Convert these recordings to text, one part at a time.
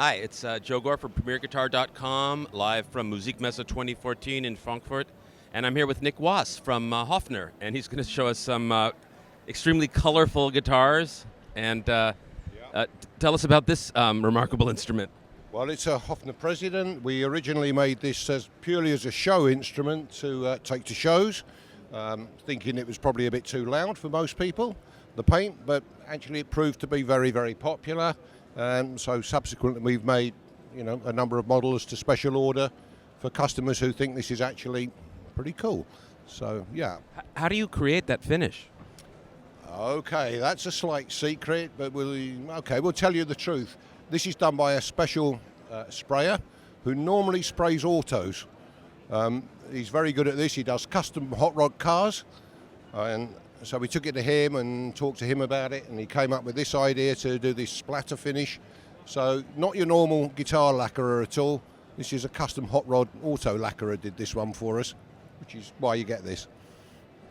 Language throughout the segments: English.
Hi, it's Joe Gore from PremierGuitar.com, live from Musikmesse 2014 in Frankfurt. And I'm here with Nick Wass from Hofner, and he's going to show us some extremely colorful guitars. And tell us about this remarkable instrument. Well, it's a Hoffner President. We originally made this purely as a show instrument to take to shows, thinking it was probably a bit too loud for most people, the paint, but actually it proved to be very, very popular. And so subsequently we've made, a number of models to special order for customers who think this is actually pretty cool. So, yeah. How do you create that finish? Okay, that's a slight secret, but we'll tell you the truth. This is done by a special sprayer who normally sprays autos. He's very good at this. He does custom hot rod cars. And so we took it to him and talked to him about it, and he came up with this idea to do this splatter finish. So not your normal guitar lacquerer at all. This is a custom hot rod auto lacquerer did this one for us, which is why you get this.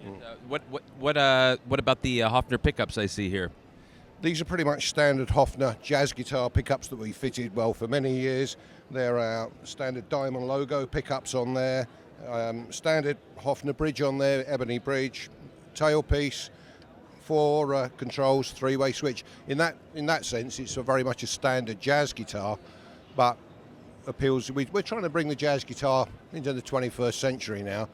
And, what about the Haffner Pickups I see here? These are pretty much standard Hofner jazz guitar pickups that we fitted well for many years. They're our standard diamond logo pickups on there, standard Hofner bridge on there, ebony bridge, tailpiece, 4 controls, 3-way switch. In that sense, it's very much a standard jazz guitar, but appeals. We're trying to bring the jazz guitar into the 21st century now.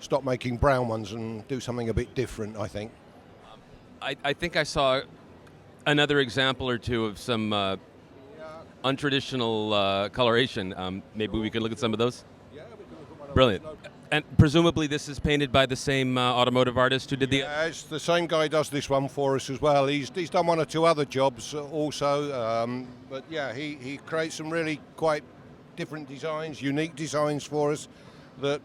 Stop making brown ones and do something a bit different, I think. I think I saw another example or two of some untraditional coloration. Maybe we could look at some of those? Yeah, we can look at one of Brilliant. those. And presumably this is painted by the same automotive artist who did the... Yeah, it's the same guy does this one for us as well. He's done 1 or 2 other jobs also, but yeah, he creates some really quite different designs, unique designs for us that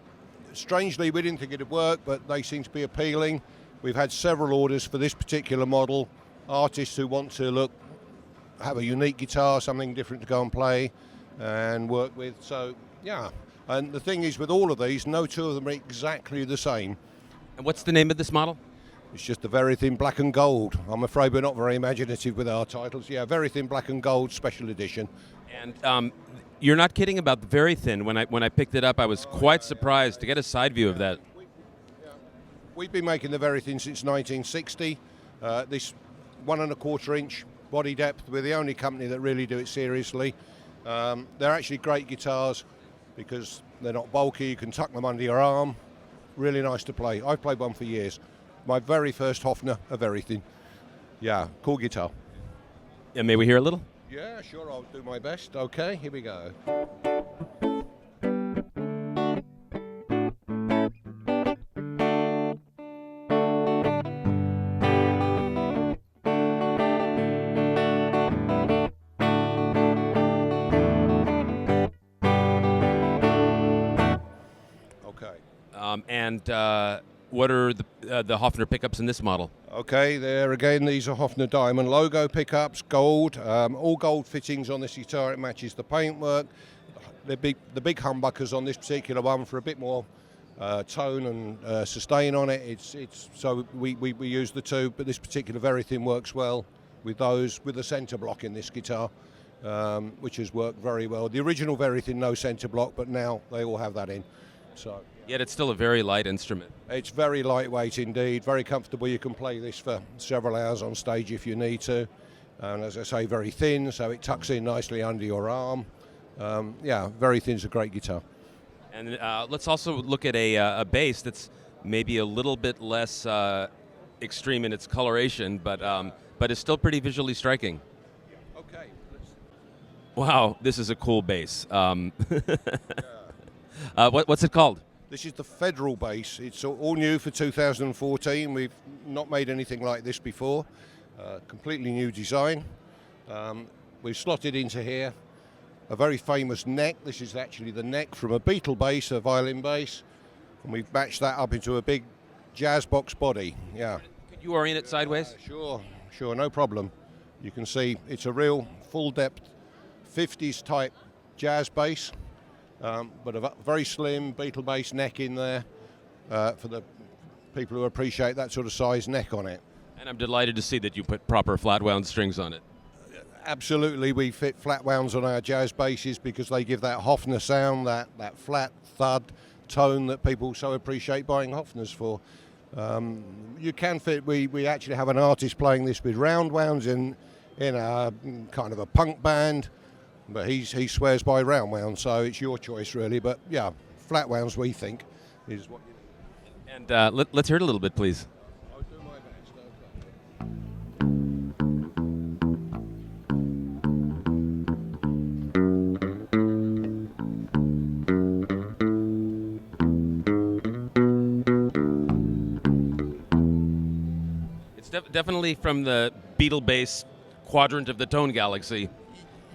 strangely we didn't think it'd work, but they seem to be appealing. We've had several orders for this particular model, artists who want to have a unique guitar, something different to go and play and work with. So yeah. And the thing is, with all of these, no two of them are exactly the same. And what's the name of this model? It's just the Verythin Black and Gold. I'm afraid we're not very imaginative with our titles. Yeah, Verythin Black and Gold Special Edition. And you're not kidding about the Verythin. When I picked it up, I was quite surprised to get a side view of that. We've been making the Verythin since 1960. This 1¼ inch body depth. We're the only company that really do it seriously. They're actually great guitars, because they're not bulky, you can tuck them under your arm. Really nice to play. I've played one for years. My very first Hofner, a Verythin. Yeah, cool guitar. And may we hear a little? Yeah, sure, I'll do my best. Okay, here we go. What are the Hoffner pickups in this model? Okay, there again, these are Hofner Diamond logo pickups, gold, all gold fittings on this guitar. It matches the paintwork. The big humbuckers on this particular one for a bit more tone and sustain on it. It's so we use the 2, but this particular Verythin works well with those, with the centre block in this guitar, which has worked very well. The original Verythin, no centre block, but now they all have that in. So. Yet it's still a very light instrument. It's very lightweight indeed, very comfortable. You can play this for several hours on stage if you need to. And as I say, very thin, so it tucks in nicely under your arm. Yeah, Verythin's a great guitar. And let's also look at a bass that's maybe a little bit less extreme in its coloration, but is still pretty visually striking. Yeah. Okay. Wow, this is a cool bass. What's it called? This is the Federal bass. It's all new for 2014. We've not made anything like this before. Completely new design. We've slotted into here a very famous neck. This is actually the neck from a Beatle bass, a violin bass. And we've matched that up into a big jazz box body. Yeah. Could you orient it sideways? Sure, no problem. You can see it's a real full depth 50s type jazz bass. But a very slim Beatle bass neck in there for the people who appreciate that sort of size neck on it. And I'm delighted to see that you put proper flat wound strings on it. Absolutely, we fit flat wounds on our jazz basses because they give that Hofner sound, that flat thud tone that people so appreciate buying Hofners for. You can fit. We actually have an artist playing this with round wounds in a kind of a punk band, but he swears by round wounds, so it's your choice really. But yeah, flat wounds we think is what you need. And let's hear it a little bit, please. I'll do my best. It's definitely from the Beatle bass quadrant of the tone galaxy.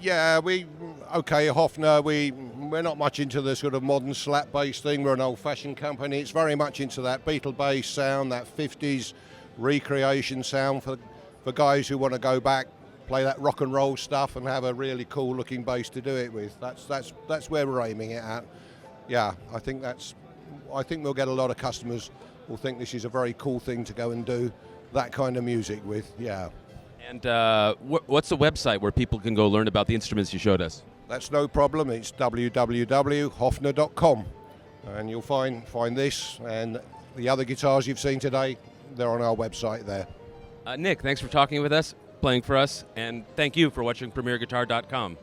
Yeah, Hofner, we're not much into the sort of modern slap bass thing. We're an old-fashioned company. It's very much into that Beatle bass sound, that 50s recreation sound for guys who want to go back, play that rock and roll stuff and have a really cool-looking bass to do it with. That's where we're aiming it at. Yeah, I think we'll get a lot of customers who'll think this is a very cool thing to go and do that kind of music with. Yeah. And what's the website where people can go learn about the instruments you showed us? That's no problem. It's www.hofner.com, and you'll find this and the other guitars you've seen today. They're on our website there. Nick, thanks for talking with us, playing for us, and thank you for watching PremierGuitar.com.